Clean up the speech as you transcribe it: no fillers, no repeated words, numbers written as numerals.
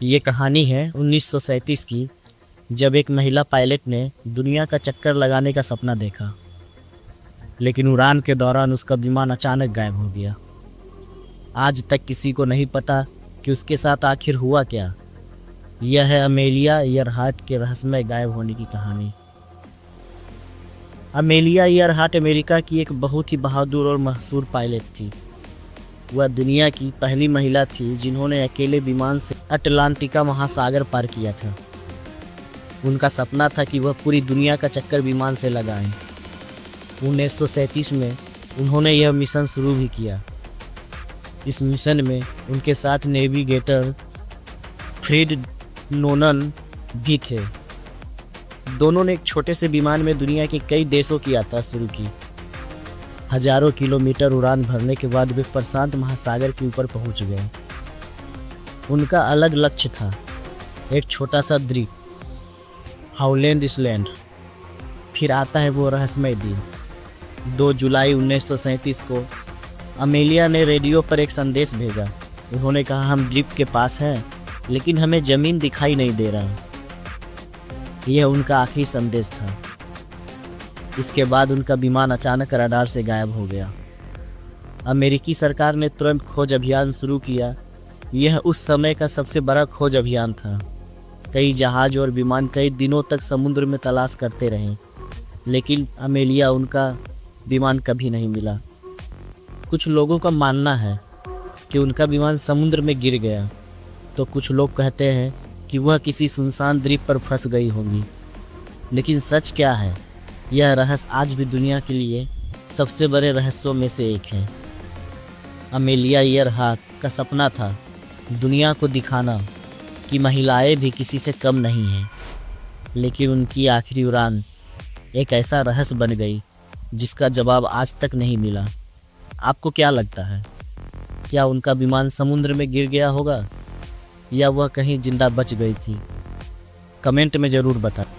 ये कहानी है 1937 की, जब एक महिला पायलट ने दुनिया का चक्कर लगाने का सपना देखा, लेकिन उड़ान के दौरान उसका विमान अचानक गायब हो गया। आज तक किसी को नहीं पता कि उसके साथ आखिर हुआ क्या। यह है अमेलिया ईयरहार्ट के रहस्यमय गायब होने की कहानी। अमेलिया ईयरहार्ट अमेरिका की एक बहुत ही बहादुर और मशहूर पायलट थी। वह दुनिया की पहली महिला थी जिन्होंने अकेले विमान से अटलांटिका महासागर पार किया था। उनका सपना था कि वह पूरी दुनिया का चक्कर विमान से लगाएं। 1937 में उन्होंने यह मिशन शुरू भी किया। इस मिशन में उनके साथ नेविगेटर फ्रेड नोलन भी थे। दोनों ने एक छोटे से विमान में दुनिया के कई देशों की यात्रा शुरू की। हजारों किलोमीटर उड़ान भरने के बाद वे प्रशांत महासागर के ऊपर पहुंच गए। उनका अलग लक्ष्य था, एक छोटा सा द्वीप, हाउलैंड आइलैंड। फिर आता है वो रहस्यमय दिन। 2 जुलाई 1937 को अमेलिया ने रेडियो पर एक संदेश भेजा। उन्होंने कहा, हम द्वीप के पास हैं, लेकिन हमें ज़मीन दिखाई नहीं दे रहा। यह उनका आखिरी संदेश था। इसके बाद उनका विमान अचानक रडार से गायब हो गया। अमेरिकी सरकार ने तुरंत खोज अभियान शुरू किया। यह उस समय का सबसे बड़ा खोज अभियान था। कई जहाज और विमान कई दिनों तक समुद्र में तलाश करते रहे, लेकिन अमेलिया उनका विमान कभी नहीं मिला। कुछ लोगों का मानना है कि उनका विमान समुद्र में गिर गया, तो कुछ लोग कहते हैं कि वह किसी सुनसान द्वीप पर फंस गई होगी। लेकिन सच क्या है, यह रहस्य आज भी दुनिया के लिए सबसे बड़े रहस्यों में से एक है। अमेलिया ईयरहार्ट का सपना था दुनिया को दिखाना कि महिलाएं भी किसी से कम नहीं हैं, लेकिन उनकी आखिरी उड़ान एक ऐसा रहस्य बन गई जिसका जवाब आज तक नहीं मिला। आपको क्या लगता है, क्या उनका विमान समुद्र में गिर गया होगा या वह कहीं जिंदा बच गई थी? कमेंट में ज़रूर बताएं।